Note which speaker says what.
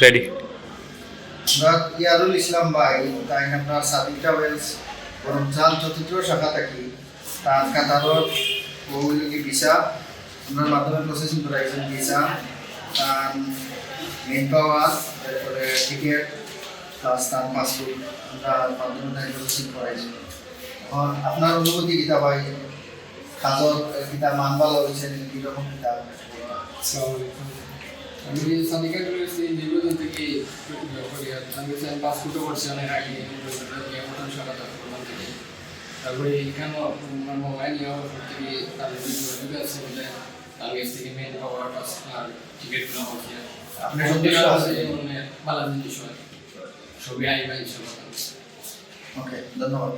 Speaker 1: Ready.
Speaker 2: Yarul ইসলাম ভাই তাই আপনার সাদিক ট্রাভেলস বরমজান চতুর্থ শাখা থাকি তার কাতারর ওইগুলি ভিসা আপনার মাধ্যমে প্রসেসিং করাইছেন ভিসা তার মেন পাওয়ার তারপরে টিকিট প্লাস তার পাসপোর্ট আমরা মাধ্যমে তাই প্রসেসিং করাইছি। এখন আপনার অনুভূতি কিতা ভাই কাজর কিতা মান ভালো হয়েছে কীরকম কিতা?
Speaker 3: আমি সাদিকা করেছি দীর্ঘদিন থেকে আমি পাসপোর্টও করছি অনেক আগে প্রথম সকাল থেকে। তারপরে এখানেও আমার মোবাইল নেওয়ার থেকে তাদের সুবিধা আছে বলে তার কাছ থেকে মেন পাওয়ার পাস আর টিকিটগুলো হচ্ছে
Speaker 2: আপনি সন্তুষ্ট আছে?
Speaker 3: ভালো জিনিস হয় সবই আই ভাই সব।
Speaker 2: ওকে, ধন্যবাদ।